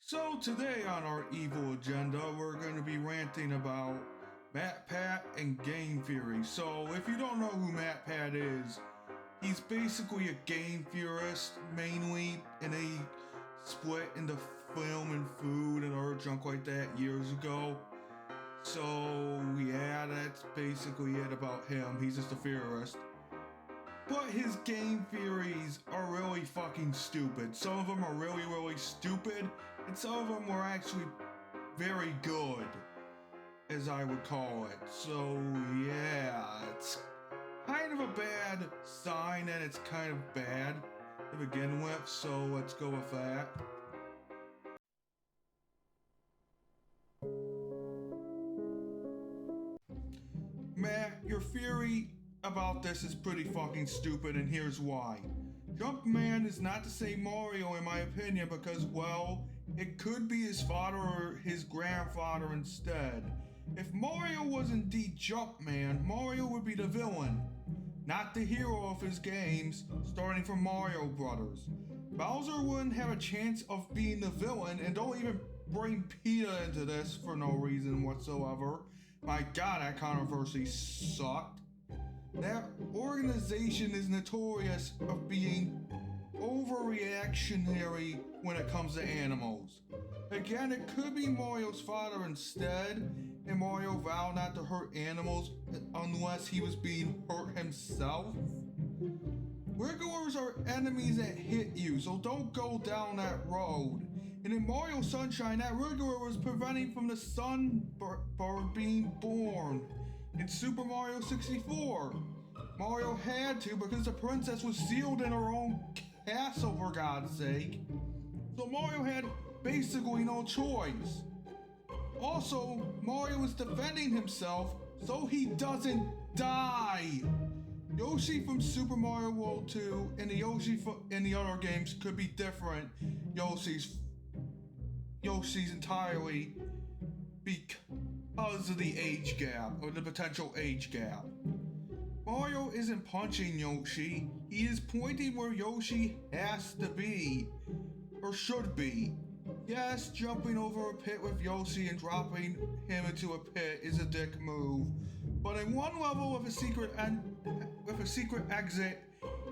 So today on our evil agenda, we're going to be ranting about MatPat and game theory. So if you don't know who MatPat is, he's basically a game theorist mainly, and he split into film and food and other junk like that years ago. So yeah, that's basically it about him. He's just a theorist. But his game theories are really fucking stupid. Some of them are really stupid, and some of them were actually very good, as I would call it. So yeah, it's kind of a bad sign that it's kind of bad to begin with, so let's go with that. Matt, your theory about this is pretty fucking stupid, and here's why. Jumpman is not the same Mario in my opinion because, well, it could be his father or his grandfather instead. If Mario was indeed Jumpman, Mario would be the villain, not the hero of his games, starting from Mario Brothers. Bowser wouldn't have a chance of being the villain, and don't even bring PETA into this for no reason whatsoever. My god, that controversy sucked. That organization is notorious of being overreactionary when it comes to animals. Again, it could be Mario's father instead, and Mario vowed not to hurt animals unless he was being hurt himself. Regulars are enemies that hit you, so don't go down that road. And in Mario Sunshine, that regular was preventing from the sunbird being born. In Super Mario 64, Mario had to because the princess was sealed in her own castle, for God's sake. So Mario had basically no choice. Also, Mario is defending himself so he doesn't die. Yoshi from Super Mario World 2 and the Yoshi in the other games could be different Yoshis entirely because of the age gap, or the potential age gap. Mario isn't punching Yoshi, he is pointing where Yoshi has to be, or should be. Yes, jumping over a pit with Yoshi and dropping him into a pit is a dick move, but in one level with a secret exit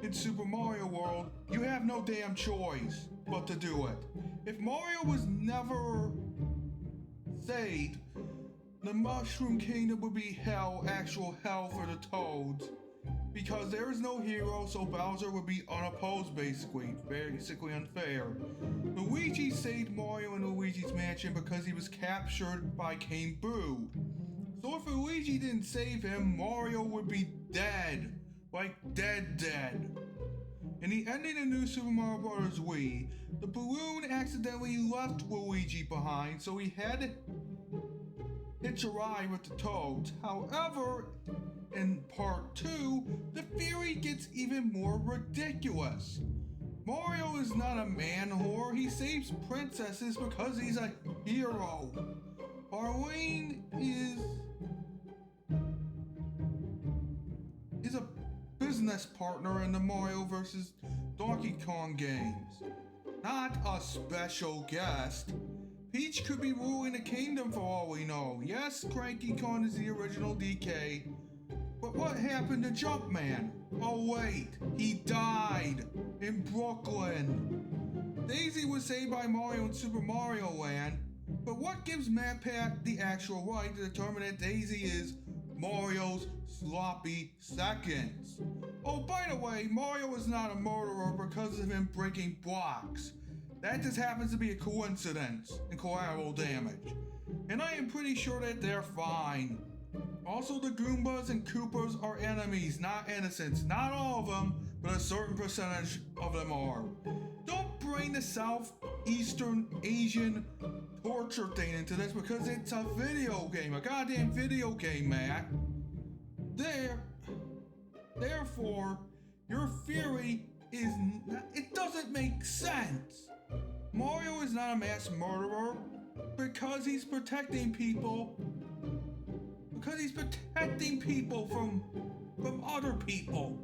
in Super Mario World, you have no damn choice but to do it. If Mario was never saved, the Mushroom Kingdom would be hell, actual hell for the Toads. Because there is no hero, so Bowser would be unopposed basically unfair. Luigi saved Mario in Luigi's Mansion because he was captured by King Boo. So if Luigi didn't save him, Mario would be dead. Like dead. In the ending of New Super Mario Bros. Wii, the balloon accidentally left Luigi behind, so he had to hitch a ride with the Toads. However, in part 2, the theory gets even more ridiculous. Mario is not a man whore, he saves princesses because he's a hero. Marlene is a business partner in the Mario vs. Donkey Kong games, not a special guest. Peach could be ruling the kingdom for all we know. Yes, Cranky Kong is the original DK, but what happened to Jumpman? Oh wait, he died in Brooklyn. Daisy was saved by Mario in Super Mario Land, but what gives MatPat the actual right to determine that Daisy is Mario's sloppy seconds? Oh, by the way, Mario is not a murderer because of him breaking blocks. That just happens to be a coincidence and collateral damage. And I am pretty sure that they're fine. Also, the Goombas and Koopas are enemies, not innocents. Not all of them, but a certain percentage of them are. Don't bring the Southeastern Asian torture thing into this because it's a video game, a goddamn video game, Matt. Therefore, your theory it doesn't make sense. Mario is not a mass murderer because he's protecting people. Because he's protecting people from other people.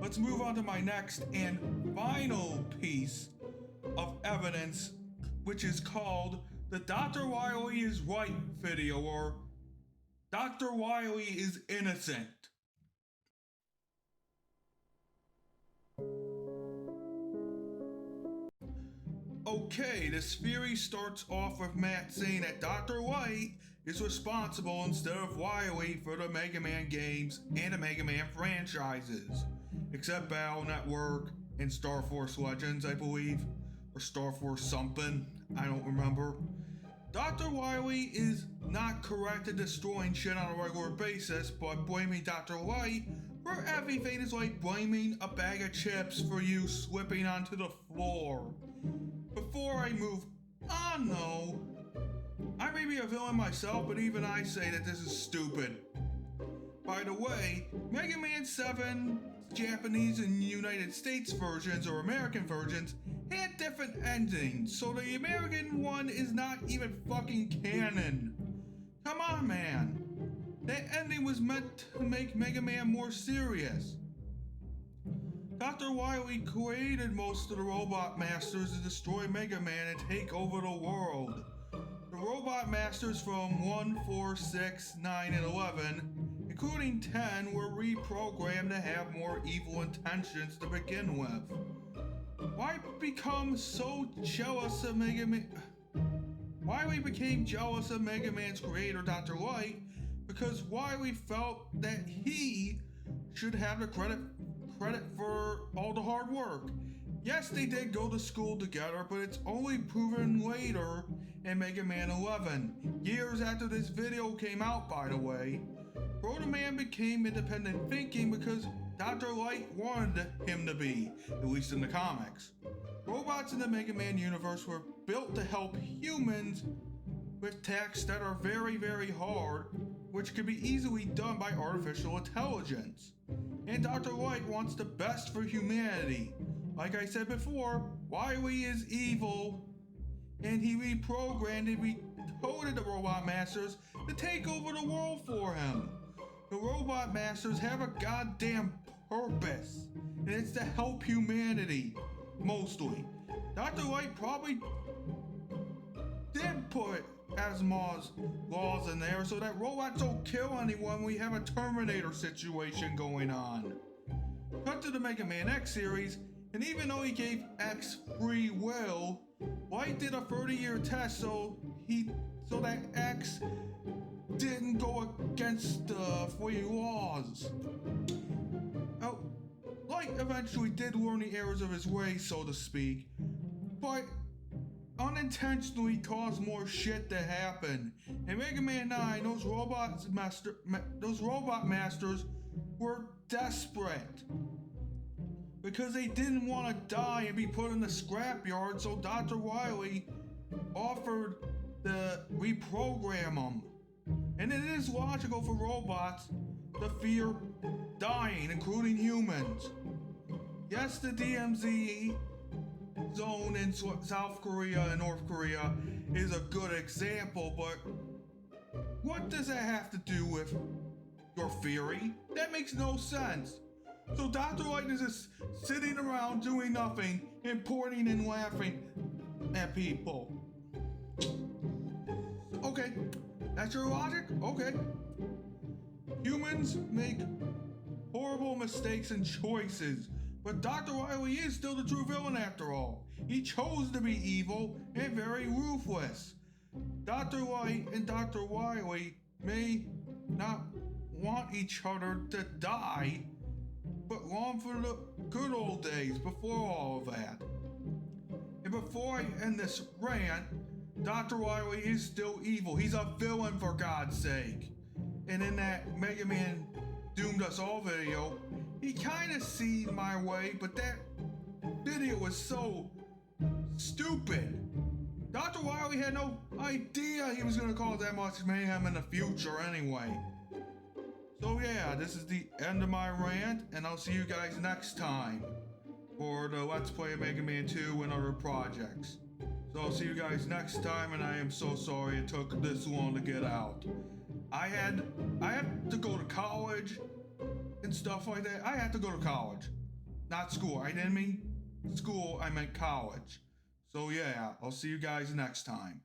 Let's move on to my next and final piece of evidence which is called the Dr. Wily is Right video, or Dr. Wily is Innocent. Okay, this theory starts off with Matt saying that Dr. White is responsible instead of Wily for the Mega Man games and the Mega Man franchises, except Battle Network and Star Force Legends, I believe, or Star Force something, I don't remember. Dr. Wily is not correct in destroying shit on a regular basis, but blaming Dr. White for everything is like blaming a bag of chips for you slipping onto the floor. Before I move on though, I may be a villain myself, but even I say that this is stupid. By the way, Mega Man 7 Japanese and United States versions, or American versions, had different endings, so the American one is not even fucking canon. Come on, man. That ending was meant to make Mega Man more serious. Dr. Wily created most of the Robot Masters to destroy Mega Man and take over the world. The Robot Masters from 1, 4, 6, 9, and 11, including 10, were reprogrammed to have more evil intentions to begin with. Why become so jealous of Mega Man? Wily became jealous of Mega Man's creator, Dr. Light, because Wily felt that he should have the credit for all the hard work. Yes, they did go to school together, but it's only proven later in Mega Man 11, years after this video came out, by the way. Proto Man became independent thinking because Dr. Light wanted him to be, at least in the comics. Robots in the Mega Man universe were built to help humans with tasks that are very, very hard, which could be easily done by artificial intelligence. And Dr. Light wants the best for humanity. Like I said before, Wily is evil, and he reprogrammed and recoded the Robot Masters to take over the world for him. The Robot Masters have a goddamn purpose, and it's to help humanity, mostly. Dr. Light probably did put Asimov's laws in there so that robots don't kill anyone when we have a Terminator situation going on. Cut to the Mega Man X series, and even though he gave X free will, Light did a 30-year test so that X didn't go against the free laws. Now, Light eventually did learn the errors of his ways, so to speak, but unintentionally caused more shit to happen. In Mega Man 9, those Robot Masters were desperate because they didn't want to die and be put in the scrapyard, so Dr. Wily offered to reprogram them. And it is logical for robots to fear dying, including humans. Yes, the DMZ zone in South Korea and North Korea is a good example, but what does that have to do with your theory? That makes no sense. So Dr. Light is just sitting around doing nothing and pointing and laughing at people. Okay, that's your logic? Okay. Humans make horrible mistakes and choices, but Dr. Wily is still the true villain after all. He chose to be evil and very ruthless. Dr. Light and Dr. Wily may not want each other to die, but long for the good old days before all of that. And before I end this rant, Dr. Wily is still evil. He's a villain, for God's sake. And in that Mega Man Doomed Us All video, he kind of seen my way, but that video was so stupid. Dr. Wily had no idea he was going to cause that much mayhem in the future anyway. So yeah, this is the end of my rant, and I'll see you guys next time for the Let's Play Mega Man 2 and other projects. So I'll see you guys next time, and I am so sorry it took this long to get out. I had to go to college and stuff like that. I had to go to college, not school. I didn't mean school, I meant college. So yeah, I'll see you guys next time.